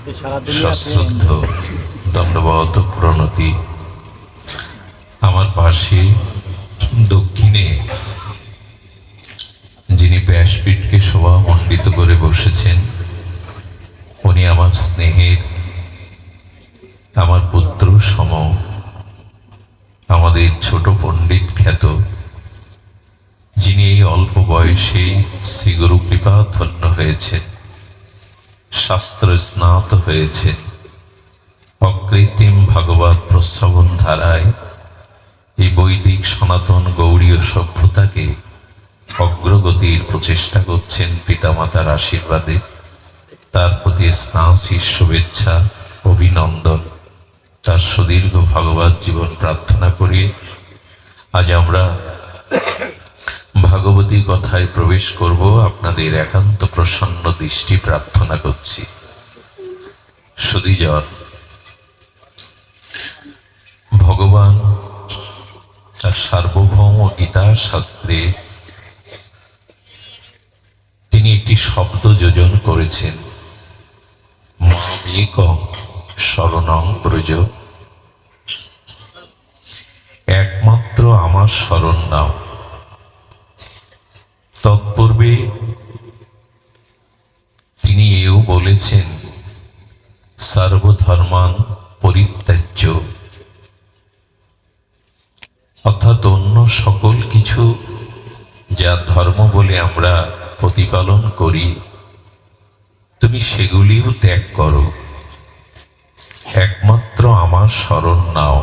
সশ্রদ্ধ দণ্ডবত প্রণতি। আমার পাশে দক্ষিণে যিনি ব্যাসপীঠকে শোভামণ্ডিত করে বসেছেন, উনি আমার স্নেহের, আমার পুত্র সম, আমাদের ছোট পণ্ডিত খ্যাত, যিনি এই অল্প বয়সেই শ্রীগুরু কৃপা ধন্য হয়েছেন, শাস্ত্র স্নাত হয়েছেন, অকৃত্রিম ভাগবত প্রশ্রবণ ধারায় এই বৈদিক সনাতন গৌড়ীয় সভ্যতাকে অগ্রগতির প্রচেষ্টা করছেন পিতামাতার আশীর্বাদে। তার প্রতি স্নেহাশিস শুভেচ্ছা, অভিনন্দন, তার সুদীর্ঘ ভাগবত জীবন প্রার্থনা করি। আজ আমরা ভাগবতী কথায় প্রবেশ করব, আপনাদের একান্ত প্রসন্ন দৃষ্টি প্রার্থনা করছি। সুধীজন, ভগবান তার সার্বভৌম গীতা শাস্ত্রে তিনি একটি শব্দ যোজন করেছেন, মামেকং শরণং ব্রজ, একমাত্র আমার শরণ নাও। তৎপূর্বে তিনি এও বলেছেন, সর্বধর্মান পরিত্যাজ্য, অর্থাৎ অন্য সকল কিছু যা ধর্ম বলে আমরা প্রতিপালন করি, তুমি সেগুলিও ত্যাগ করো, একমাত্র আমার শরণ নাও।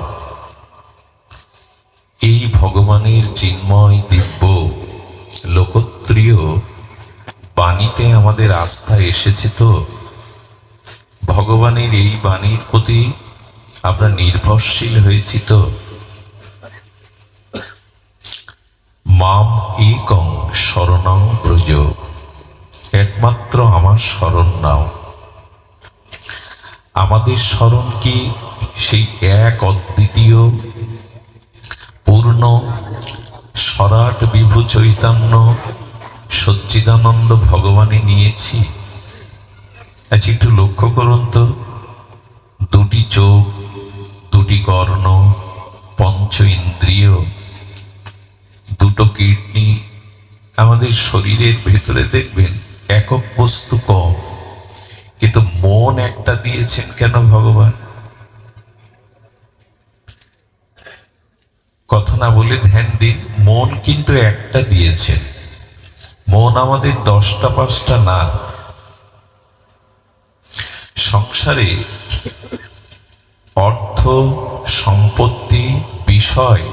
এই ভগবানের চিন্ময় দিব্য লোকত্রিয় বাণীতে আমাদের আস্থা এসেছে তো, ভগবানের এই বাণীর প্রতি আমরা নির্ভরশীল হয়েছি তো। মাম একং শরণং ব্রজ, একমাত্র আমার শরণ নাও। আমাদের শরণ কি সেই এক অদ্বিতীয় পূর্ণ সরাট বিভু চৈতন্য সচ্চিদানন্দ ভগবানে নিয়েছি? আচ্ছা, একটু লক্ষ্য করুন তো, দুটি চোখ, দুটি কর্ণ, পঞ্চ ইন্দ্রিয়, দুটো কিডনি, আমাদের শরীরের ভেতরে দেখবেন একক বস্তু কম, কিন্তু মন একটা দিয়েছেন কেন ভগবান? কথা না বলে ধ্যান দিন, মন কিন্তু একটা দিয়েছেন। মন আমাদের 10টা 5টা না। সংসারে অর্থ, সম্পত্তি, বিষয়,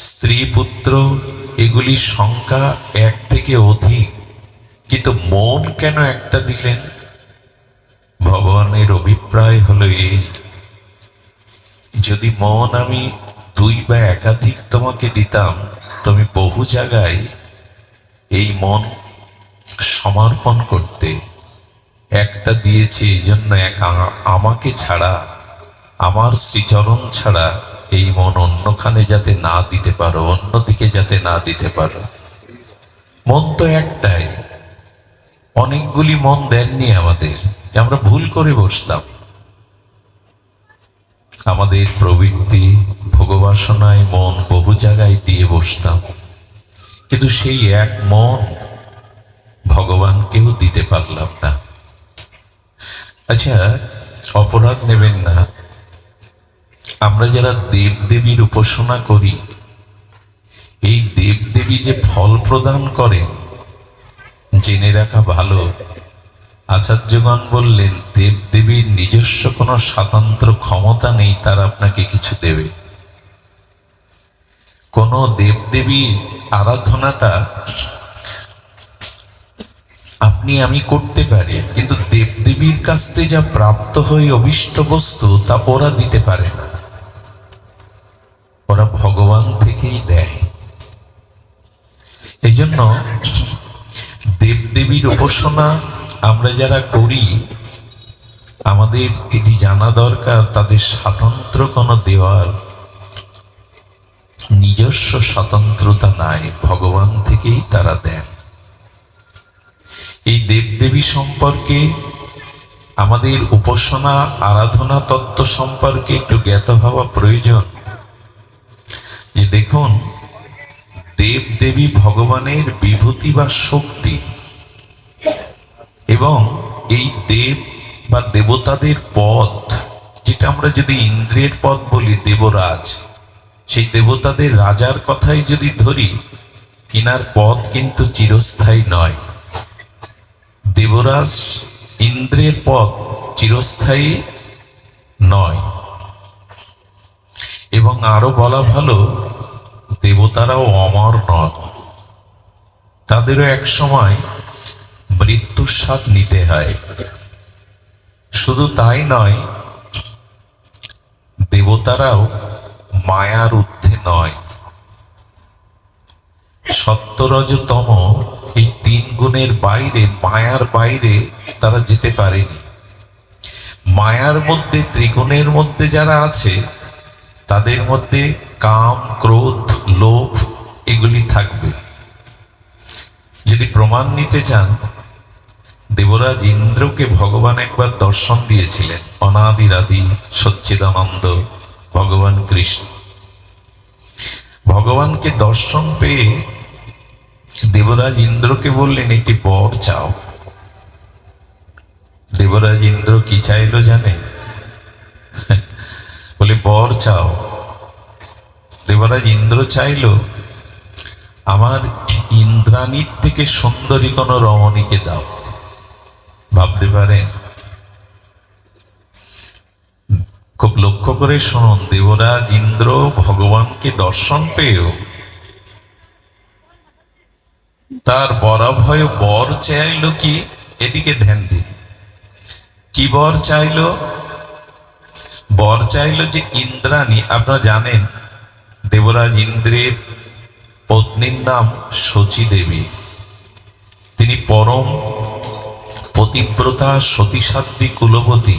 স্ত্রী, পুত্র, এগুলির সংখ্যা এক থেকে অধিক, কিন্তু মন কেন একটা দিলেন? ভগবানের অভিপ্রায় হলো এই, যদি মন আমি 2 বা একাধিক তোমাকে দিতাম, তুমি বহু জায়গায় এই মন সমর্পণ করতে। একটা দিয়েছি এই জন্য আমাকে ছাড়া, আমার শ্রীচরণ ছাড়া এই মন অন্যখানে যাতে না দিতে পারো, অন্যদিকে যাতে না দিতে পারো। মন তো একটাই, অনেকগুলি মন দেননি আমাদের, আমরা ভুল করে বসতাম। আমাদের প্রবৃত্তি ভোগবাসনায় মন বহু জায়গায় দিয়ে বসতাম, কিন্তু সেই এক মন ভগবানকেও দিতে পারলাম না। আচ্ছা, অপরাধ নেবেন না, আমরা যারা দেবদেবীর উপাসনা করি, এই দেবদেবী যে ফল প্রদান করেন জেনে রাখা ভালো। আচার্যগণ বললেন, দেবদেবীর নিজস্ব কোনো স্বতন্ত্র ক্ষমতা নেই তার আপনাকে কিছু দেবে। কোন দেবদেবীর আরাধনাটা আপনি আমি করতে পারি, কিন্তু দেবদেবীর কাছ থেকে যা প্রাপ্ত হয় অভিষ্ট বস্তু, তা ওরা দিতে পারে না, ওরা ভগবান থেকেই দেয়। এই জন্য দেবদেবীর উপাসনা আমরা যারা করি, আমাদের এটি জানা দরকার, তাদের স্বাতন্ত্র কোনো দেওয়ার নিজস্ব স্বতন্ত্রতা নাই, ভগবান থেকেই তারা দেন। এই দেবদেবী সম্পর্কে আমাদের উপাসনা আরাধনা তত্ত্ব সম্পর্কে একটু জ্ঞাত হওয়া প্রয়োজন। যে দেখুন, দেব দেবী ভগবানের বিভূতি বা শক্তি, এবং এই দেব বা দেবতাদের পদ, যেটা আমরা যদি ইন্দ্রের পদ বলি দেবরাজ, সেই দেবতাদের রাজার কথাই যদি ধরি, ইনার পদ কিন্তু চিরস্থায়ী নয়। দেবরাজ ইন্দ্রের পদ চিরস্থায়ী নয়। এবং আরো বলা ভালো, দেবতারাও অমর নন, তাদেরও এক সময় মৃত্যুর স্বাদ নিতে হয়। শুধু তাই নয়, দেবতারাও মায়ার ঊর্ধ্বে নয়। সত্য-রজ-তম এই তিন গুণের বাইরে, মায়ার বাইরে তারা যেতে পারেনি। মায়ার মধ্যে, ত্রিগুণের মধ্যে যারা আছে, তাদের মধ্যে কাম, ক্রোধ, লোভ এগুলি থাকবে। যদি প্রমাণ নিতে চান, দেবরাজ ইন্দ্রকে ভগবান একবার দর্শন দিয়েছিলেন, অনাদিরাদি সচ্চিদানন্দ ভগবান কৃষ্ণ। ভগবানকে দর্শন পেয়ে দেবরাজ ইন্দ্রকে বললেন, একটি বর চাও। দেবরাজ ইন্দ্র কি চাইলো জানে? বলে, বর চাও। দেবরাজ ইন্দ্র চাইল, আমার ইন্দ্রাণীর থেকে সুন্দরী কোন রমণীকে দাও। ভাবতে পারেন? খুব লক্ষ্য করে শুনুন, দেবরাজ ইন্দ্র ভগবানকে দর্শন পেয়েও তার বরাভয় বর চাইল কি? এদিকে ধ্যান দিন। কি বর চাইল? বর চাইল যে ইন্দ্রাণী, আপনারা জানেন দেবরাজ ইন্দ্রের পত্নীর নাম শচী দেবী। তিনি পরম পতিব্রতা, সতীসাধ্বী, কুলবতী।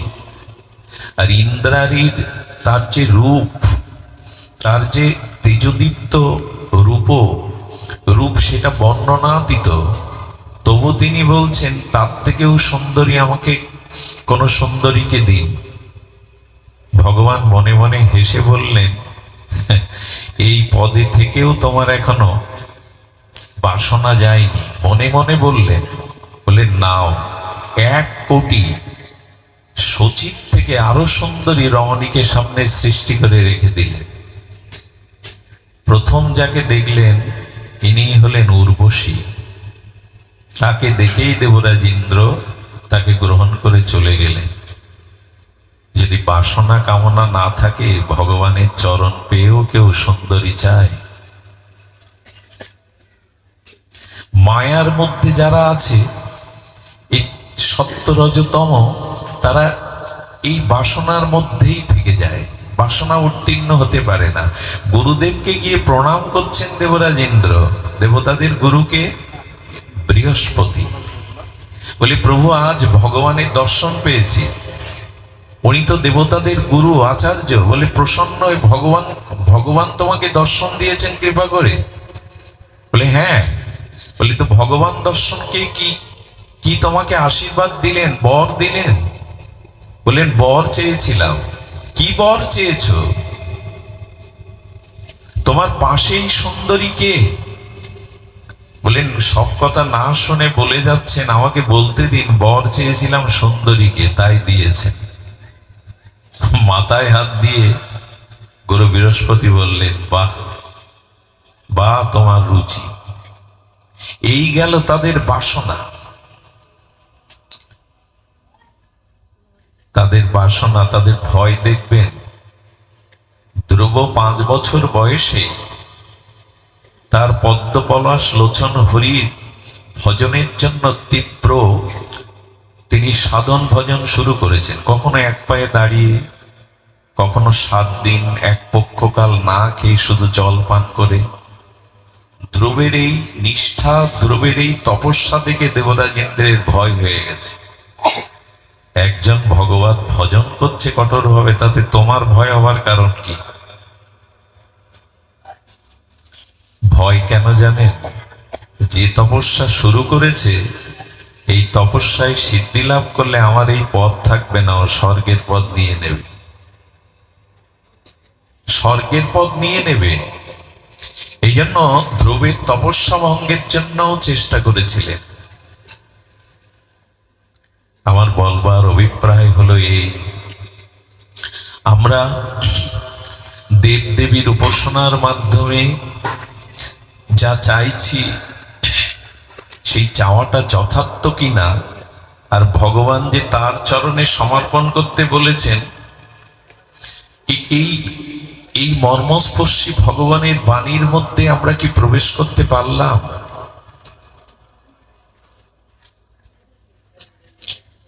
আর ইন্দ্রাণীর তার যে রূপ, তার যে তেজদীপ্ত রূপ, সেটা বর্ণনাতীত। তবু তিনি বলছেন, তার থেকেও সুন্দরী আমাকে কোন সুন্দরীকে দিন। ভগবান মনে মনে হেসে বললেন, এই পদে থেকেও তোমার এখনো বাসনা যায়নি। মনে মনে বললেন, নাও, 1 কোটি শচীর থেকে আরো সুন্দরী রমণীকে সামনে সৃষ্টি করে রেখে দিলেন। প্রথম যাকে দেখলেন, ইনি হলেন উর্বশী। তাকে দেখেই দেবরাজ ইন্দ্র তাকে গ্রহণ করে চলে গেলেন। যদি বাসনা কামনা না থাকে, ভগবানের চরণ পেয়েও কেউ সুন্দরী চায়? মায়ার মধ্যে যারা আছে, এই সত্য-রজ-তম, তারা এই বাসনার মধ্যেই থেকে যায়, বাসনা উত্তীর্ণ হতে পারে না। গুরুদেবকে গিয়ে প্রণাম করছেন দেবরাজ ইন্দ্র, দেবতাদের গুরুকে, বৃহস্পতি। বলি, প্রভু আজ ভগবানের দর্শন পেয়েছি। উনি তো দেবতাদের গুরু, আচার্য। বলে, প্রসন্ন হয়ে ভগবান তোমাকে দর্শন দিয়েছেন কৃপা করে? বলে, হ্যাঁ। বলি, তো ভগবান দর্শনকে কি তোমাকে আশীর্বাদ দিলেন, বর দিলেন? বলেন, বর চেয়েছিলাম। কি বর চেয়েছ? তোমার পাশেই সুন্দরী কে? বলেন, সব কথা না শুনে বলে যাচ্ছেন, আমাকে বলতে দিন। বর চেয়েছিলাম সুন্দরীকে, তাই দিয়েছেন। মাথায় হাত দিয়ে গুরু বৃহস্পতি বললেন, বাহ বাহ, তোমার রুচি। এই গেল তাদের বাসনা। তাদের বাসনা, তাদের ভয় দেখবেন। ধ্রুব 5 বছর বয়সে তার পদ্মপলাশ লোচন হরির ভজনের জন্য তীব্র তিনি সাধন ভজন শুরু করেছেন। কখনো এক পায়ে দাঁড়িয়ে, কখনো 7 দিন এক পক্ষকাল না খেয়ে শুধু জল পান করে। ধ্রুবের এই নিষ্ঠা, ধ্রুবের এই তপস্যা দেখে দেবরাজ ইন্দ্রের ভয় হয়ে গেছে। একজন ভগবান ভজন করছে কঠোরভাবে, তাতে তোমার ভয় হওয়ার কারণ কি? ভয় কেন জানেন? যে তপস্যা শুরু করেছে, এই তপস্যায় সিদ্ধি লাভ করলে আমার এই পদ থাকবে না, ও স্বর্গের পদ নিয়ে নেবে, স্বর্গের পদ নিয়ে নেবে। এই জন্য ধ্রুবের তপস্যা ভঙ্গের জন্যও চেষ্টা করেছিলেন। আমার বলবার অভিপ্রায় হলো এই, আমরা দেবদেবীর উপাসনার মাধ্যমে যা চাইছি সেই চাওয়াটা যথার্থ কিনা, আর ভগবান যে তার চরণে সমর্পণ করতে বলেছেন, এই এই মর্মস্পর্শী ভগবানের বাণীর মধ্যে আমরা কি প্রবেশ করতে পারলাম?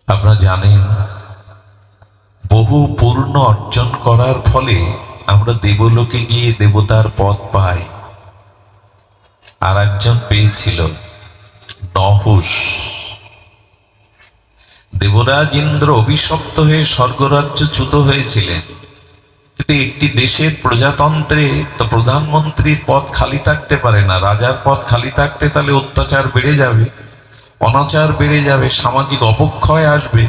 আপনারা জানেন, বহু পূর্ণ অর্জন করার ফলে আমরা দেবলোকে গিয়ে দেবতার পদ পাই। আর একজন পেয়েছিল, নহুষ। দেবরাজ ইন্দ্র অভিশপ্ত হয়ে স্বর্গরাজ্যচ্যুত হয়েছিলেন, কিন্তু একটি দেশের প্রজাতন্ত্রে তো প্রধানমন্ত্রীর পদ খালি থাকতে পারে না। রাজার পদ খালি থাকতে তাহলে অত্যাচার বেড়ে যাবে, অনাচার বেড়ে যাবে, সামাজিক অবক্ষয় আসবে।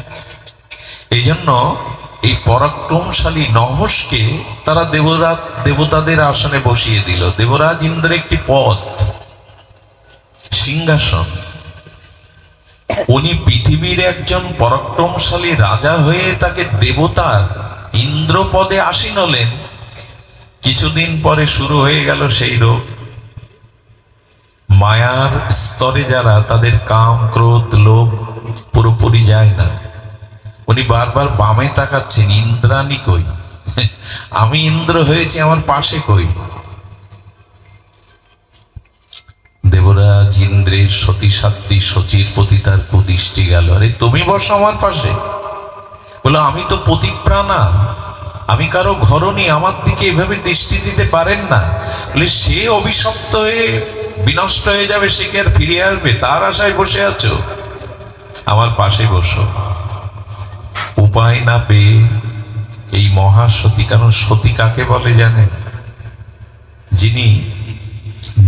এই জন্য এই পরাক্রমশালী নহসকে তারা দেবতাদের আসনে বসিয়ে দিল। দেবরাজ ইন্দ্রের একটি পদ, সিংহাসন। উনি পৃথিবীর একজন পরাক্রমশালী রাজা হয়ে তাকে দেবতার ইন্দ্র পদে আসীন হলেন। কিছুদিন পরে শুরু হয়ে গেল সেই রোগ। মায়ার স্তরে যারা, তাদের কাম ক্রোধ লোভ পুরোপুরি যায় না। উনি বারবার বামে তাকাচ্ছেন, ইন্দ্রাণী কই, আমি ইন্দ্র হয়েছি, আমার পাশে কই। দেবরাজ ইন্দ্রের সতীসাধ্যী শচীর প্রতি তার কুদৃষ্টি গেল। আরে তুমি বসো আমার পাশে। বলো, আমি তো পতিপ্রাণা, আমি কারো ঘরণী, আমার দিকে এভাবে দৃষ্টি দিতে পারেন না। বলে, সে অভিশপ্ত হয়ে বিনষ্ট হয়ে যাবে, সে কি আর ফিরে আসবে? তার আশায় বসে আছো, আমার পাশে বসো। উপায় না পেয়ে এই মহাসতী, কারণ সতী কাকে বলে জানেন? যিনি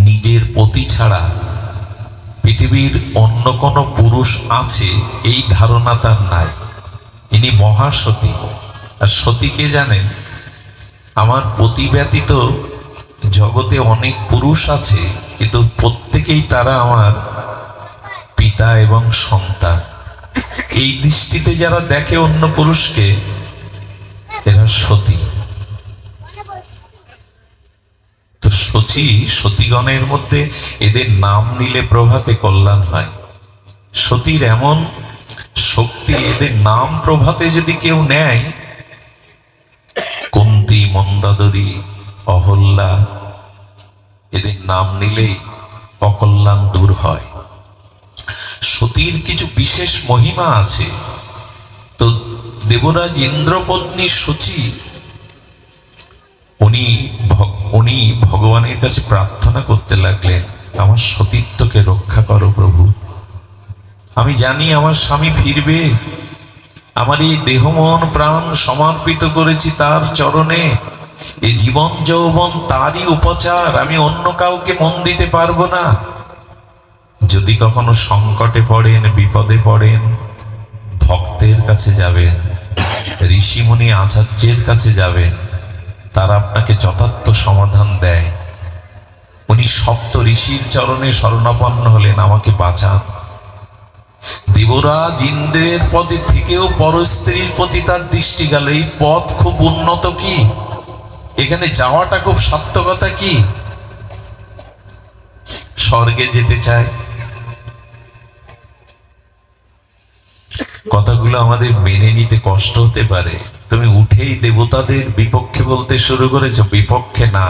নিজের পতি ছাড়া পৃথিবীর অন্য কোনো পুরুষ আছে এই ধারণা তার নাই, ইনি মহাসতী। আর সতীকে জানেন, আমার পতি ব্যতীত জগতে অনেক পুরুষ আছে, কিন্তু প্রত্যেকেই তারা আমার পিতা এবং সন্তান। এই দৃষ্টিতে যারা দেখে অন্য পুরুষকে, এরা সতী। তো সতীগণের মধ্যে এদের নাম নিলে প্রভাতে কল্যাণ হয়। সতীর এমন শক্তি, এদের নাম প্রভাতে যদি কেউ নেয়, কুন্তী, মন্দাদরী, অহল্যা, এদের নাম নিলেই অকল্যাণ দূর হয়। সতীর কিছু বিশেষ মহিমা আছে। তো দেবরাজ ইন্দ্রপত্নী সচী, উনি ভগবানের কাছে প্রার্থনা করতে লাগলেন, আমার সতীত্বকে রক্ষা করো প্রভু। আমি জানি আমার স্বামী ফিরবে, আমার এই দেহ মন প্রাণ সমর্পিত করেছি তার চরণে। এই জীবন যৌবন তারই উপচার, আমি অন্য কাউকে মন দিতে পারবো না। যদি কখনো সংকটে পড়েন, বিপদে পড়েন, ভক্তের কাছে যাবেন, ঋষিমুনি আচার্যের কাছে যাবেন, তারা আপনাকে যথার্থ সমাধান দেয়। উনি সপ্ত ঋষির চরণে শরণাপন্ন হলেন, আমাকে বাঁচান। দেবরাজ ইন্দ্রের পদে থেকেও পরস্ত্রীর প্রতি তার দৃষ্টি গেল। এই পদ খুব উন্নত কি, এখানে যাওয়াটা খুব সার্থকতা কি? স্বর্গে যেতে চায়। কথাগুলো আমাদের মেনে নিতে কষ্ট হতে পারে। তুমি উঠেই দেবতাদের বিপক্ষে বলতে শুরু করেছো, বিপক্ষে না।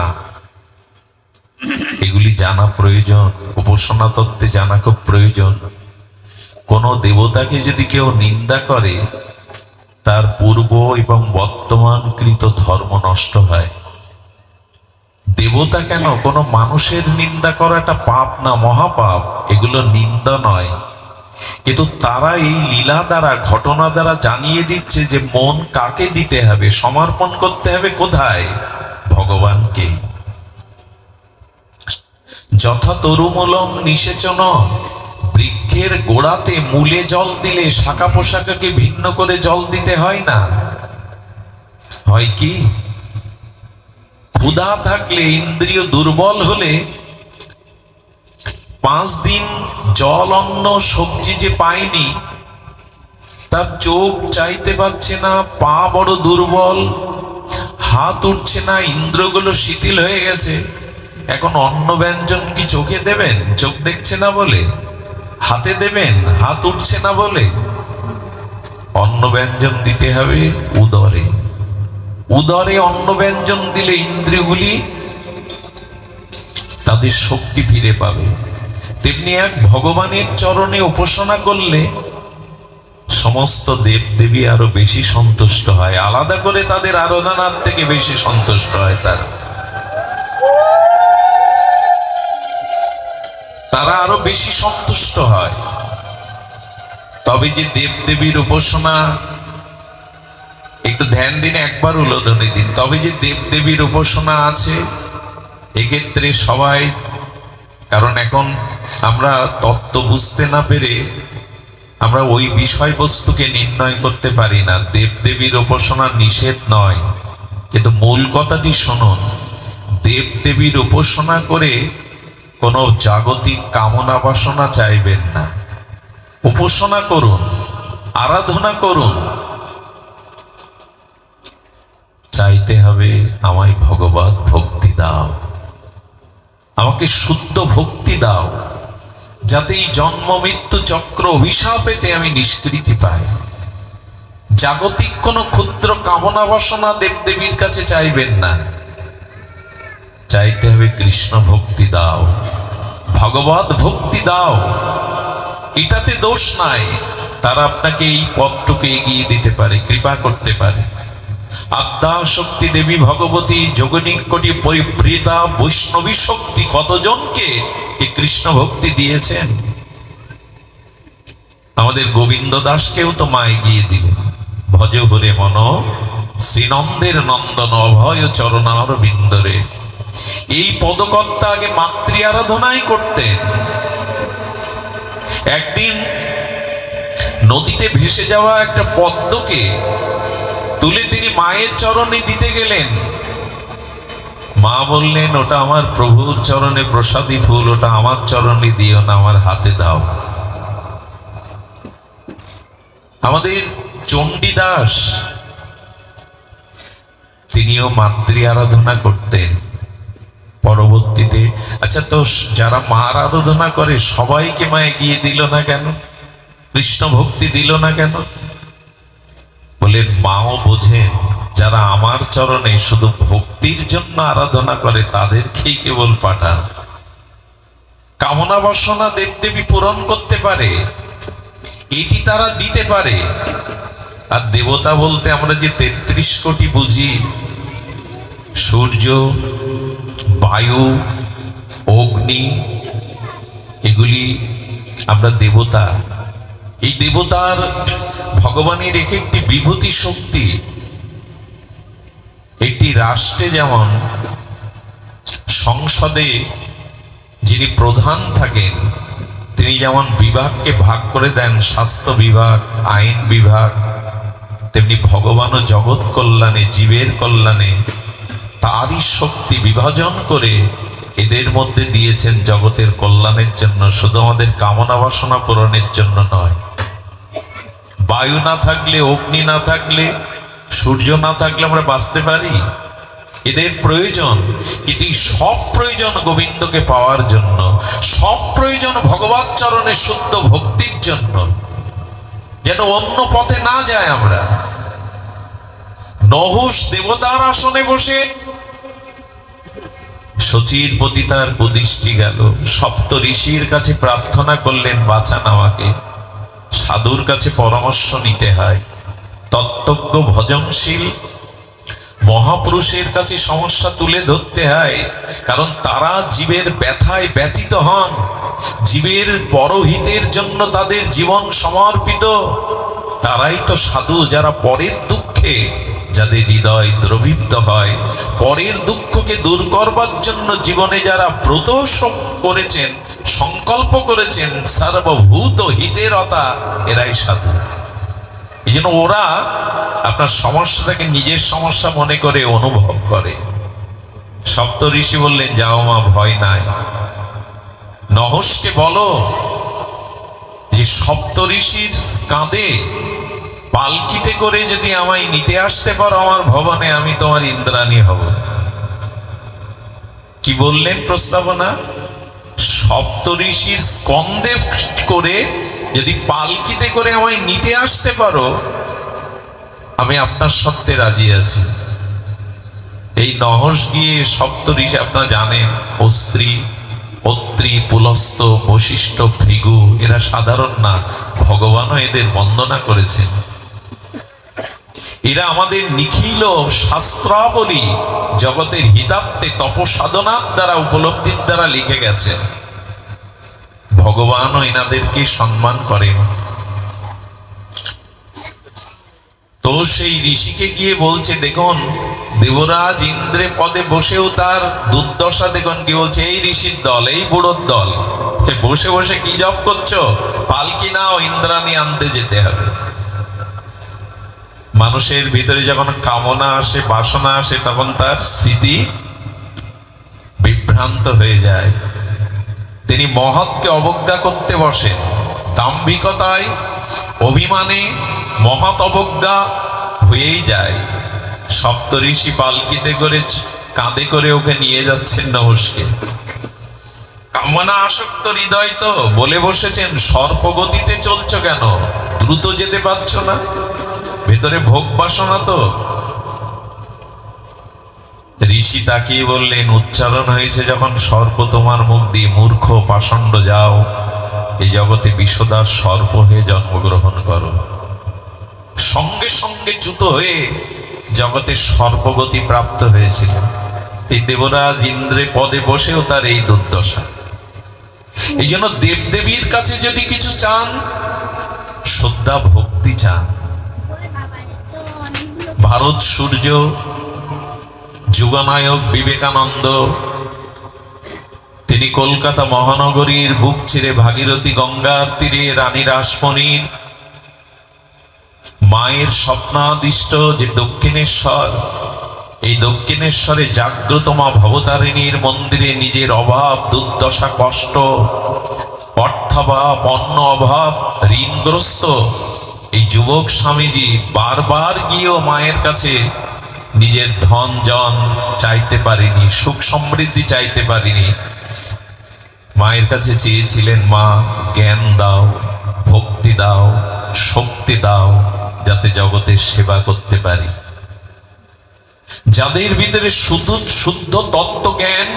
এগুলি জানা প্রয়োজন, উপাসনা তত্ত্বে জানা খুব প্রয়োজন। কোন দেবতাকে যদি কেউ নিন্দা করে, তার পূর্ব এবং বর্তমান কৃত ধর্ম নষ্ট হয়। দেবতা কেন, কোনো মানুষের নিন্দা করাটা পাপ না, মহাপাপ, এগুলো নিন্দা নয়। কিন্তু তারা এই লীলা দ্বারা, ঘটনা দ্বারা জানিয়ে দিচ্ছে যে মন কাকে দিতে হবে, সমর্পণ করতে হবে কোথায়? ভগবানকে। যথা তরুমূলং নিষেচন বৃক্ষের গোড়াতে মূলে জল দিলে শাখা পোশাকাকে ভিন্ন করে জল দিতে হয় না? হয় কি? ক্ষুধা থাকলে, ইন্দ্রিয় দুর্বল হলে 5 দিন জল, অন্ন, সবজি যে পায়নি, তার চোখ চাইতে পারছে না, পা বড় দুর্বল, হাত উঠছে না, ইন্দ্রগুলো শিথিল হয়ে গেছে। এখন অন্ন ব্যঞ্জন কি চোখে দেবেন? চোখ দেখছে না বলে। হাতে দেবেন? হাত উঠছে না বলে। অন্ন ব্যঞ্জন দিতে হবে উদরে। উদরে অন্ন ব্যঞ্জন দিলে ইন্দ্রিয়গুলি তাদের শক্তি ফিরে পাবে। তেমনি এক ভগবানের চরণে উপাসনা করলে সমস্ত দেব দেবী আরো বেশি সন্তুষ্ট হয়, আলাদা করে তাদের আরাধনার থেকে বেশি সন্তুষ্ট হয়। তারা আরো বেশি সন্তুষ্ট হয়। তবে যে দেব দেবীর উপাসনা, একটু ধ্যান দিন, একবার উলোদনী দিন। তবে যে দেব দেবীর উপাসনা আছে, এক্ষেত্রে সবাই, কারণ এখন আমরা তত্ত্ব বুঝতে না পেরে আমরা ওই বিষয়বস্তুকে নির্ণয় করতে পারি না। দেব দেবীর উপাসনা নিষেধ নয়, কিন্তু মূল কথাটি শুনুন। দেব দেবীর উপাসনা করে কোনো জাগতিক কামনা বাসনা চাইবেন না। উপাসনা করুন, আরাধনা করুন, চাইতে হবে আমায় ভগবত ভক্তি দাও, আমাকে শুদ্ধ ভক্তি দাও, যাতে এই জন্ম মৃত্যু চক্র অভিশাপেতে আমি নিষ্কৃতি পাই। জাগতিক কোনো ক্ষুদ্র কামনা বাসনা দেবদেবীর কাছে চাইবেন না। চাইতে হবে কৃষ্ণ ভক্তি দাও, ভগবত ভক্তি দাও। এটাতে দোষ নাই, তারা আপনাকে এই পথটুকে এগিয়ে দিতে পারে, কৃপা করতে পারে। আদ্যা শক্তি দেবী ভগবতী যোগনিক কোটি পরিপ্রীতা বৈষ্ণবী শক্তি কতজনকে এই কৃষ্ণ ভক্তি দিয়েছেন। আমাদের গোবিন্দ দাসকেও তো মা এগিয়ে দিলেন। ভজ হরে মন শ্রীনন্দের নন্দন অভয় চরণার বিন্দরে। এই পদকর্তা আগে মাতৃ আরাধনাই করতেন। একদিন নদীতে ভেসে যাওয়া একটা পদ্মকে তুলে তিনি মায়ের চরণে দিতে গেলেন। মা বললেন, ওটা আমার প্রভুর চরণে প্রসাদী ফুল, ওটা আমার চরণে দিও না, আমার হাতে দাও। আমাদের চণ্ডীদাস তিনিও মাতৃ আরাধনা করতেন। পরবর্তীতে, আচ্ছা, তো যারা মা আরাধনা করে সবাইকে মা এগিয়ে দিল না কেন? কৃষ্ণ ভক্তি দিল না কেন? বলেন, মাও বোঝেন যারা আমার চরণে শুধু ভক্তির জন্য আরাধনা করে তাদেরকেই কেবল পাঠান। কামনা বাসনা দেবদেবী পূরণ করতে পারে, এটি তারা দিতে পারে। আর দেবতা বলতে আমরা যে 33 কোটি বুঝি, সূর্য, বায়ু, অগ্নি, এগুলি আমরা দেবতা। এই দেবতার, ভগবানের এক একটি বিভূতি শক্তি। একটি রাষ্ট্রে যেমন সংসদে যিনি প্রধান থাকেন তিনি যেমন বিভাগকে ভাগ করে দেন, স্বাস্থ্য বিভাগ, আইন বিভাগ, তেমনি ভগবানও জগৎ কল্যাণে, জীবের কল্যাণে তারই শক্তি বিভাজন করে এদের মধ্যে দিয়েছেন জগতের কল্যাণের জন্য, শুধু আমাদের কামনা বাসনা পূরণের জন্য নয়। বায়ু না থাকলে, অগ্নি না থাকলে, সূর্য না থাকলে আমরা বাঁচতে পারি? এদের প্রয়োজন। কিন্তু সব প্রয়োজন গোবিন্দকে পাওয়ার জন্য, সব প্রয়োজন ভগবত চরণে শুদ্ধ ভক্তির জন্য, যেন অন্য পথে না যায় আমরা। নহুষ দেবতার আসনে বসে শচীর প্রতি তার কুদৃষ্টি গেল। সপ্ত ঋষির কাছে প্রার্থনা করলেন, বাঁচান আমাকে। সাধুর কাছে পরামর্শ নিতে হয়, তত্ত্বজ্ঞ ভজনশীল মহাপুরুষের কাছে সমস্যা তুলে ধরতে হয়, কারণ তারা জীবের ব্যথায় ব্যথিত হন, জীবের পরহিতের জন্য তাদের জীবন সমর্পিত। তারাই তো সাধু, যারা পরের দুঃখে, যাদের হৃদয় দ্রবীভূত হয়, পরের দুঃখকে দূর করবার জন্য জীবনে যারা ব্রত করেছেন, সংকল্প করেছেন সর্বভূত হিতেরতা, এরাই সাধু। এই জন্য ওরা আপনার সমস্যাটাকে নিজের সমস্যা মনে করে অনুভব করে। সপ্ত ঋষি বললেন, যাও মা, ভয় নাই। নহসকে বলো যে সপ্ত ঋষির কাঁধে পালকিতে করে যদি আমায় নিতে আসতে পারো আমার ভবনে, আমি তোমার ইন্দ্রাণী হব। কি বললেন প্রস্তাবনা? সপ্ত ঋষির স্কন্ধে করে যদি পালকিতে করে আমায় নিতে আসতে পারো, আমি আপনার সত্ত্বে রাজি আছি। এই নহস গিয়ে সপ্ত ঋষি, আপনারা জানেন, অস্ত্রী, অত্রি, পুলস্ত, বশিষ্ঠ, ভৃগু, এরা সাধারণ না, ভগবানও এদের বন্দনা করেছেন। এরা আমাদের নিখিল শাস্ত্রাবলী জগতের হিতার্থে তপসাধনার দ্বারা, উপলব্ধির দ্বারা লিখে গেছেন। ভগবানও এনাদেরকে সম্মান করেন। তো সেই ঋষিকে গিয়ে বলছে, দেখুন দেবরাজ ইন্দ্রে পদে বসেও তার দুর্দশা দেখুন। কি বলছে? এই ঋষির দল, এই বুড়োর দল, বসে বসে কি জপ করছো? পালকি নাও, ইন্দ্রাণী আনতে যেতে হবে। মানুষের ভিতরে যখন কামনা আসে, বাসনা আসে, তখন তার স্মৃতি বিভ্রান্ত হয়ে যায়। তিনি মহৎকে অবজ্ঞা করতে বসেন। দাম্ভিকতায়, অভিমানে মহৎ অবজ্ঞা হয়েই যায়। সপ্ত ঋষি পালকিতে করে কাঁধে করে ওকে নিয়ে যাচ্ছেন নহসকে। কামনা আসক্ত হৃদয় তো বলে বসেছেন, সর্পগতিতে চলছো কেন? দ্রুত যেতে পারছো না? ভেতরে ভোগ বাসনা তো। ঋষি তাকিয়ে বললেন, উচ্চারণ হয়েছে যখন সর্প তোমার মুখ দিয়ে, মূর্খ পাষণ্ড, যাও এই জগতে বিষদার সর্প হয়ে জন্মগ্রহণ করো। সঙ্গে সঙ্গে চ্যুত হয়ে জগতে সর্পগতি প্রাপ্ত হয়েছিল। এই দেবরাজ ইন্দ্রে পদে বসেও তার এই দুর্দশা। এই জন্য দেবদেবীর কাছে যদি কিছু চান, শ্রদ্ধা ভক্তি চান। ভারত সূর্য, যুগনায়ক বিবেকানন্দ, তিনি কলকাতা মহানগরীর বুক ছিঁড়ে ভাগীরথী গঙ্গার তীরে রানী রাসমণির মায়ের স্বপ্নাদিষ্ট যে দক্ষিণেশ্বর, এই দক্ষিণেশ্বরে জাগ্রত মা ভবতারিণীর মন্দিরে নিজের অভাব, দুর্দশা, কষ্ট, অর্থাভাব, অন্ন অভাব, ঋণগ্রস্ত এই যুবক স্বামীজি বারবার গিয়েও মায়ের কাছে নিজের ধন জন চাইতে পারেনি, সুখ সমৃদ্ধি চাইতে পারেনি। মায়ের কাছে চেয়েছিলেন, মা জ্ঞান দাও, ভক্তি দাও, শক্তি দাও, যাতে জগতের সেবা করতে পারি। যাদের ভিতরে শুদ্ধ তত্ত্ব জ্ঞান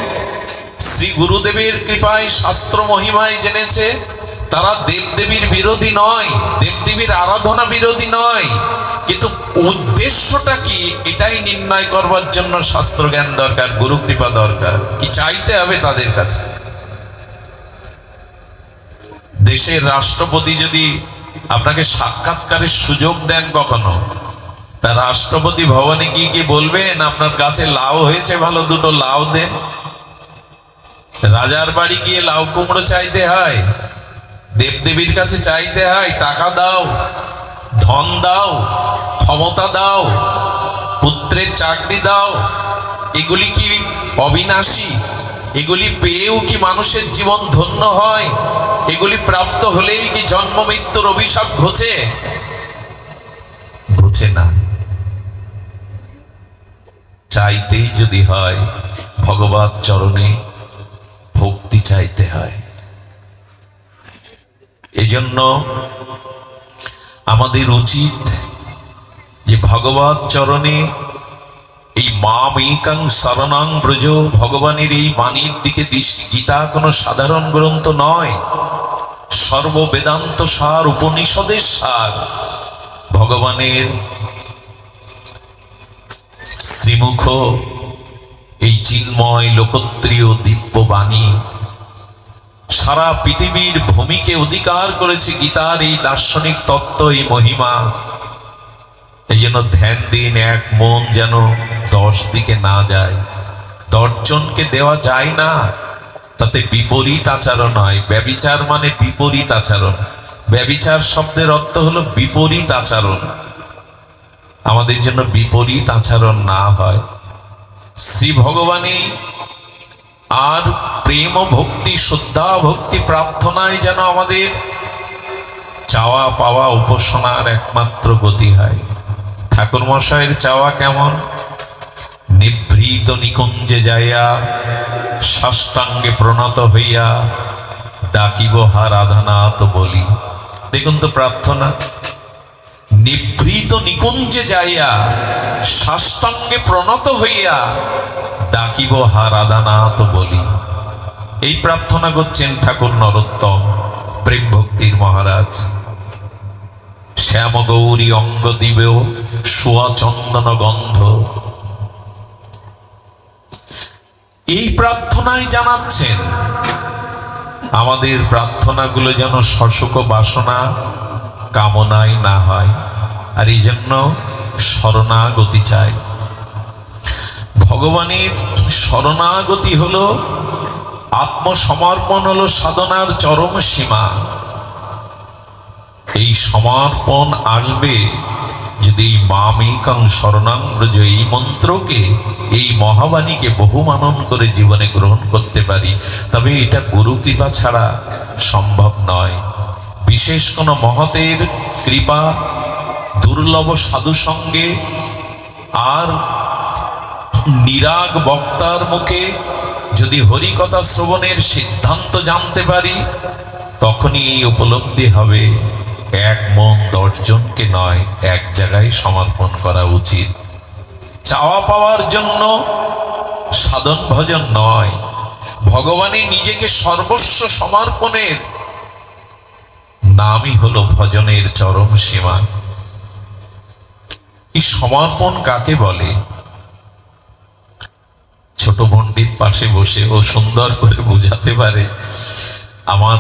শ্রী গুরুদেবের কৃপায়, শাস্ত্র মহিমায় জেনেছে, তারা দেবদেবীর বিরোধী নয়, দেবদেবীর আরাধনা বিরোধী নয়, কিন্তু উদ্দেশ্যটা কি এটাই নির্ণয় করবার জন্য শাস্ত্র জ্ঞান দরকার, গুরু কৃপা দরকার। কি চাইতে হবে তাদের কাছে? দেশের রাষ্ট্রপতি যদি আপনাকে সাক্ষাৎকারের সুযোগ দেন কখনো, তা রাষ্ট্রপতি ভবনে গিয়ে কি বলবেন, আপনার গাছে লাউ হয়েছে, ভালো দুটো লাউ দেন? রাজার বাড়ি গিয়ে লাউ কুমড়ো চাইতে হয়? দেবদেবীর কাছে চাইতে হয়, টাকা দাও, ধন দাও, ক্ষমতা দাও, পুত্রের চাকরি দাও। এগুলি কি অবিনাশী? এগুলি পেয়েও কি মানুষের জীবন ধন্য হয়? এগুলি প্রাপ্ত হলেই কি জন্ম মৃত্যুর অভিশাপ ঘোচে? ঘোচে না। চাইতেই যদি হয়, ভগবত চরণে ভক্তি চাইতে হয়। এজন্য আমাদের উচিত যে ভগবত চরণে এই মামেকাং শরণাং ব্রজ, ভগবানের এই বাণীর দিকে দৃষ্টি। গীতা কোনো সাধারণ গ্রন্থ নয়, সর্ববেদান্ত সার, উপনিষদের সার। ভগবানের শ্রীমুখ এই চিন্ময় লোকত্রিয় দিব্য বাণী সারা পৃথিবীর ভূমিকে অধিকার করেছে গীতার এই দার্শনিক তত্ত্ব, এই মহিমা। এই জন্য ধ্যান দিন, এক মন যেন 10 দিকে না যায়। 10 জনকে দেওয়া যায় না, তাতে বিপরীত আচরণ হয়। ব্যভিচার মানে বিপরীত আচরণ। ব্যভিচার শব্দের অর্থ হলো বিপরীত আচরণ। আমাদের জন্য বিপরীত আচরণ না হয়। শ্রী ভগবানই আর প্রেম ভক্তি, শ্রদ্ধা ভক্তি প্রার্থনায় যেন আমাদের চাওয়া পাওয়া উপাসনার একমাত্র গতি হয়। ঠাকুর মশাইয়ের চাওয়া কেমন? নিভৃত নিকুঞ্জে যাইয়া সাষ্টাঙ্গে প্রণত হইয়া ডাকিব হা রাধানাথ বলি। দেখুন তো প্রার্থনা, নিভৃত নিকুঞ্জে যাইয়া সাষ্টাঙ্গে প্রণত হইয়া ডাকিব হা রাধানাথ বলি। এই প্রার্থনা করছেন ঠাকুর নরোত্তম প্রেম ভক্তির মহারাজ। শ্যাম গৌরী অঙ্গ দিবেও সোয়া চন্দন গন্ধ। এই প্রার্থনাই জানাচ্ছেন আমাদের প্রার্থনাগুলো যেন শশুক বাসনা কামনাই না হয়, আর এই জন্য শরণাগতি চাই। ভগবানের শরণাগতি হলো, আত্মসমর্পণ হলো সাধনার চরম সীমা। এই সমর্পণ আসবে যদি মামেকং শরণং ব্রজ, এই মন্ত্রকে, এই মহাবাণীকে বহু মানন করে জীবনে গ্রহণ করতে পারি। তবে এটা গুরু কৃপা ছাড়া সম্ভব নয়। বিশেষ কোনো মহতের কৃপা, দুর্লভ সাধু সঙ্গে আর নিরাগ বক্তার মুখে যদি হরিকথা শ্রবণের সিদ্ধান্ত জানতে পারি, তখনই এই উপলব্ধি হবে এক মন 10 জনকে নয়, এক জায়গায় সমর্পণ করা উচিত। চাওয়া পাওয়ার জন্য সাধন ভজন নয়, ভগবানের নিজেকে সর্বস্ব সমর্পণের নামই হলো ভজনের চরম সীমা। এই সমর্পণ কাকে বলে? ছোট পণ্ডিত পাশে বসে ও সুন্দর করে বুঝাতে পারে। আমার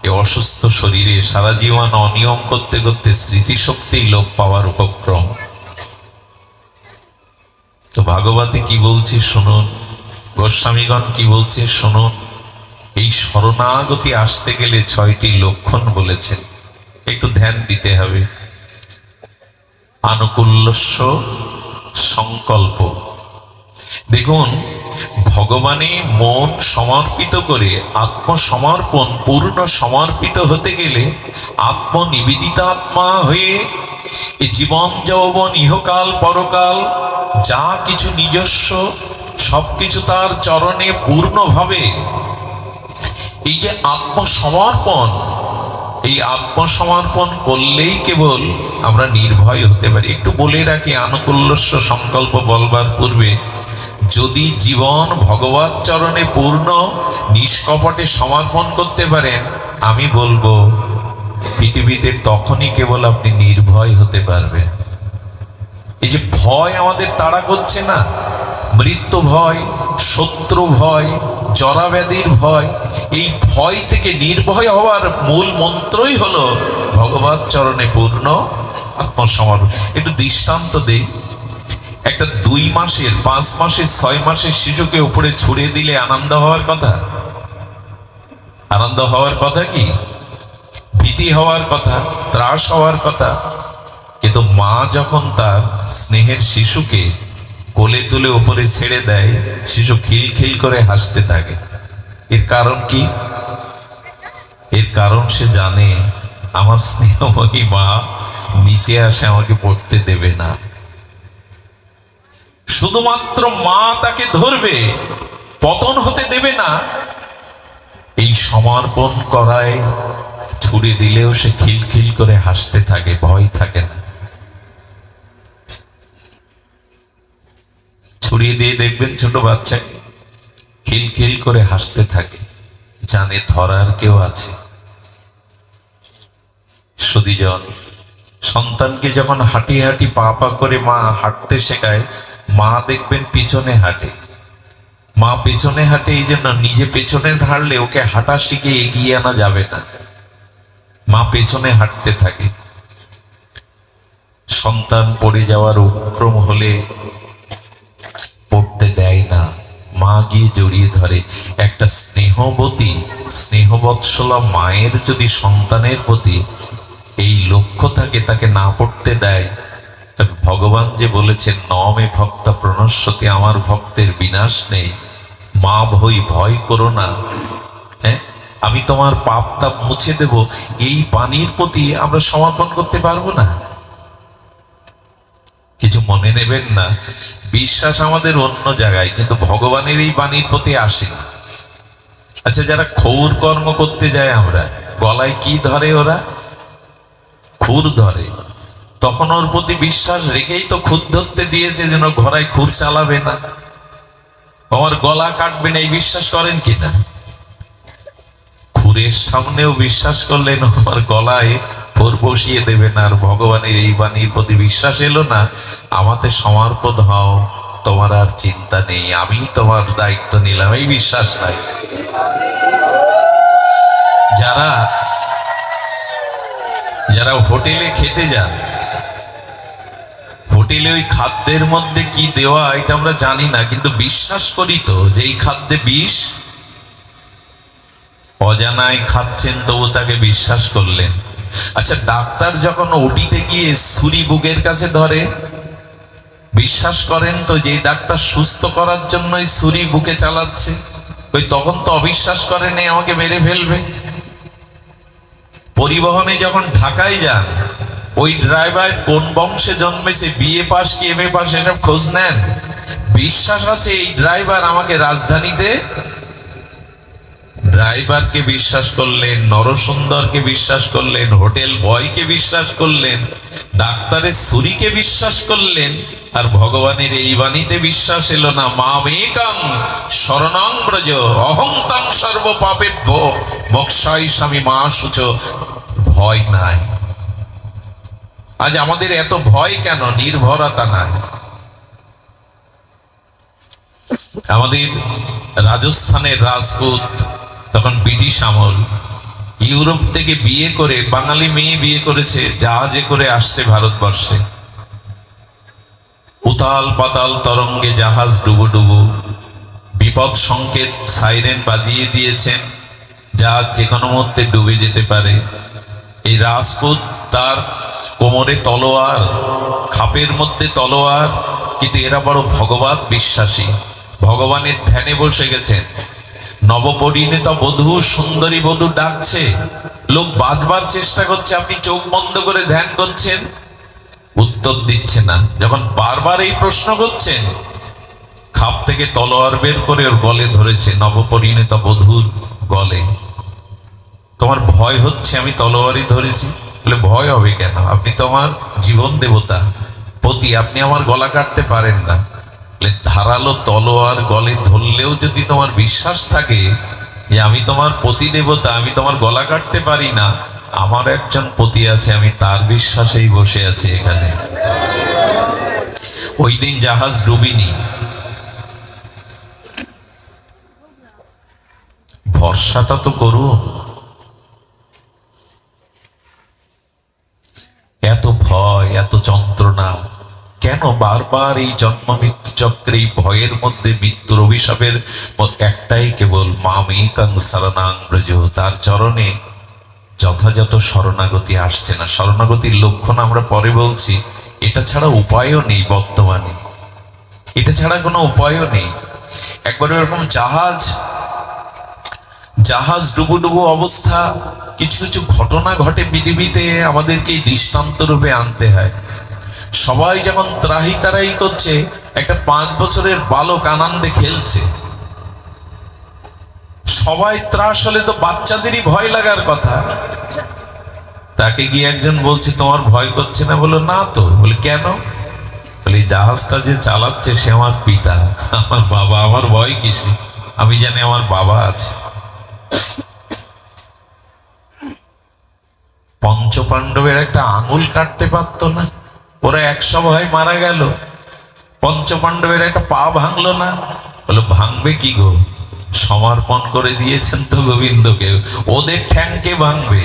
এই অসুস্থ শরীরে সারা জীবন অনিয়ম করতে করতে স্মৃতিশক্তি লোপ পাওয়ার উপক্রম। তো ভাগবতে কি বলছে শুনুন, গোস্বামীগণ কি বলছে শুনুন। এই শরণাগতি আসতে গেলে 6টি লক্ষণ বলেছেন, একটু ধ্যান দিতে হবে। আনুকূল্যস্য সংকল্প। দেখুন, ভগবানে মন সমর্পিত করে আত্মসমর্পণ, পূর্ণ সমর্পিত হতে গেলে আত্মনিবেদিত আত্মা হয়ে এই জীবন যৌবন ইহকাল পরকাল যা কিছু নিজস্ব সবকিছু তার চরণে পূর্ণভাবে, এই যে আত্মসমর্পণ, এই আত্মসমর্পণ করলেই কেবল আমরা নির্ভয় হতে পারি। একটু বলে রাখি, আনুকূল্যস্য সংকল্প বলবার পূর্বে যদি জীবন ভগবত চরণে পূর্ণ নিষ্কপটে সমর্পণ করতে পারেন, আমি বলবো পৃথিবীতে তখনই কেবল আপনি নির্ভয় হতে পারবেন। এই যে ভয় আমাদের তাড়া করছে না, মৃত্যু ভয়, শত্রু ভয়, জরাব্যাধির ভয়, এই ভয় থেকে নির্ভয় হওয়ার মূল মন্ত্রই হলো ভগবত চরণে পূর্ণ আত্মসমর্পণ। একটু দৃষ্টান্ত দেই। একটা 2 মাসের, 5 মাসের, 6 মাসের শিশুকে উপরে ছুড়ে দিলে আনন্দ হওয়ার কথা? আনন্দ হওয়ার কথা কি? ভীতি হওয়ার কথা, ত্রাস হওয়ার কথা। কিন্তু মা যখন তার স্নেহের শিশুকে কোলে তুলে উপরে ছেড়ে দেয়, শিশু খিলখিল করে হাসতে থাকে। এর কারণ কি? এর কারণ সে জানে আমার স্নেহময়ী মা নিচে আসে আমাকে পড়তে দেবে না। শুধুমাত্র মা তাকে ধরবে, পতন হতে দেবে না। এই সমর্পণ করায় ছুড়ে দিলেও সে খিলখিল করে হাসতে থাকে, ভয় থাকে না। ছুড়িয়ে দিয়ে দেখবেন ছোট বাচ্চাকে খিলখিল করে হাসতে থাকে, জানে ধরার কেউ আছে। সুধীজন, সন্তানকে যখন হাঁটি হাঁটি পা পা করে মা হাঁটতে শেখায়, মা দেখবেন পিছনে হাঁটে। মা পেছনে হাঁটে এই জন্য, নিজে পেছনে হাঁটলে ওকে হাঁটা শিখে এগিয়ে আনা যাবে না। মা পেছনে হাঁটতে থাকে। সন্তান পড়ে যাওয়ার উপক্রম হলে পড়তে দেয় না, মা মা গিয়ে জড়িয়ে ধরে। একটা স্নেহবতী স্নেহবৎসলা মায়ের যদি সন্তানের প্রতি এই লক্ষ্য থাকে, তাকে না পড়তে দেয়, তবে ভগবান যে বলেছেন নমে ভক্তা প্রণশ্যতি, আমার ভক্তের বিনাশ নেই, মা ভয় করো না, হ্যাঁ আমি তোমার পাপ তাপ মুছে দেব, এই বাণীর প্রতি আমরা সমর্পণ করতে পারবো না? কিছু মনে নেবেন না, বিশ্বাস আমাদের অন্য জায়গায়, কিন্তু ভগবানের এই বাণীর প্রতি আসে। আচ্ছা, যারা ক্ষৌর কর্ম করতে যায়, আমরা গলায় কি ধরে? ওরা খুর ধরে। তখন ওর প্রতি বিশ্বাস রেখেই তো খুর ধরতে দিয়েছে, যেন ঘোড়ায় খুর চালাবে না, আমার গলা কাটবে না, এই বিশ্বাস করেন কিনা? খুরের সামনেও বিশ্বাস করলেন আমার গলায় খুর বসিয়ে দেবে না। আর ভগবানের এই বাণীর প্রতি বিশ্বাস এলো না, আমাতে সমর্পণ হও, তোমার আর চিন্তা নেই, আমি তোমার দায়িত্ব নিলাম, এই বিশ্বাস নাই। যারা যারা হোটেলে খেতে যান, হোটেলে ওই খাদ্যের মধ্যে কি দেওয়া এটা আমরা জানি না, কিন্তু বিশ্বাস করি তো যে এই খাদ্যে বিষ। অজানায় খাচ্ছেন তবু তাকে বিশ্বাস করলেন। আচ্ছা, ডাক্তার যখন ওটিতে গিয়ে ছুরি বুকের কাছে ধরে, বিশ্বাস করেন তো যে ডাক্তার সুস্থ করার জন্যই ছুরি বুকে চালাচ্ছে? ওই তখন তো অবিশ্বাস করেন আমাকে মেরে ফেলবে। পরিবহনে যখন ঢাকায় যান, ওই ড্রাইভার কোন বংশে জন্মেছে, বিএ পাস কি এমএ পাস, এসব খোঁজ নেন। বিশ্বাস আছে এই ড্রাইভার আমাকে রাজধানীতে, ড্রাইভারকে বিশ্বাস করলেন, নরসুন্দরকে বিশ্বাস করলেন, হোটেল বয়কে বিশ্বাস করলেন, ডাক্তারের ছুরিকে বিশ্বাস করলেন, আর ভগবানের এই বাণীতে বিশ্বাস এলো না। মামেকাং শরণং ব্রজ অহং তাং সর্ব পাপেভ্য মোক্ষামিষ্যামি মা শুচ। ভয় নাই। আজ আমাদের এত ভয় কেন? নির্ভরতা নাই। আমাদের রাজস্থানের রাজপুত, তখন ব্রিটিশ আমল, ইউরোপ থেকে বিয়ে করে, বাঙালি মেয়ে বিয়ে করেছে, জাহাজে করে আসছে ভারতবর্ষে। উতাল পাতাল তরঙ্গে জাহাজ ডুবু ডুবু, বিপদ সংকেত সাইরেন বাজিয়ে দিয়েছেন, জাহাজ যে কোনো মুহূর্তে ডুবে যেতে পারে। এই রাজপুত, তার কোমরে তলোয়ার, খাপের মধ্যে তলোয়ার, কিন্তু এরা বড় ভগবত বিশ্বাসী, ভগবানের ধ্যানে বসে গেছেন। নবপরিণীতা বধূ, সুন্দরী বধূ ডাকছে, লোক বাঁচবার চেষ্টা করছে, আপনি চোখ বন্ধ করে ধ্যান করছেন, উত্তর দিচ্ছে না। যখন বারবার এই প্রশ্ন করছেন, খাপ থেকে তলোয়ার বের করে ওর গলে ধরেছে, নবপরিণীতা বধূর গলে। তোমার ভয় হচ্ছে আমি তলোয়ারই ধরেছি? বলে ভয় হবে কেন, আপনি তো আমার জীবন দেবতা, পতি, আপনি আমার গলা কাটতে পারেন না। ধারালো তলোয়ার গলে ধরলেও যদি তোমার বিশ্বাস থাকে যে আমি তোমার পতি দেবতা, আমি তোমার গলা কাটতে পারি না, আমার একজন পতি আছে, আমি তার বিশ্বাসেই বসে আছি এখানে। ওই দিন জাহাজ ডুবিনি। ভরসাটা তো করুন। এত ভয়, এত যন্ত্রণা কেন? বারবার এই জন্ম মৃত্যু চক্রে, এই ভয়ের মধ্যে, মৃত্যুর অভিশাপের একটাই কেবল মামেকাং শরণাং ব্রজ, তার চরণে যথাযথ শরণাগতি আসছে না। শরণাগতির লক্ষণ আমরা পরে বলছি। এটা ছাড়া উপায়ও নেই বর্তমানে, এটা ছাড়া কোনো উপায়ও নেই। একবার এরকম জাহাজ ডুবু ডুবু অবস্থা, কিছু কিছু ঘটনা ঘটে পৃথিবীতে, আমাদেরকে এই দৃষ্টান্ত রূপে আনতে হয়। সবাই যখন ত্রাহি তারাই করছে, একটা 5 বছরের বালক আনন্দে খেলছে। সবাই ত্রাস হলে তো বাচ্চাদেরই ভয় লাগার কথা। তাকে গিয়ে একজন বলছে তোমার ভয় করছে না? বলো না তো। বলে কেন? বলে জাহাজটা যে চালাচ্ছে সে আমার পিতা, আমার বাবা, আমার ভয় কিসে? আমি জানি আমার বাবা আছে। পঞ্চপাণ্ডবের একটা আঙুল কাটতে পারতো না? ওরা 100 ভয় মারা গেল, পঞ্চপাণ্ডবের একটা পা ভাঙলো না? বলো ভাঙবে কি গো, সমর্পণ করে দিয়েছেন তো গোবিন্দকে, ওদের ঠ্যাংকে ভাঙবে?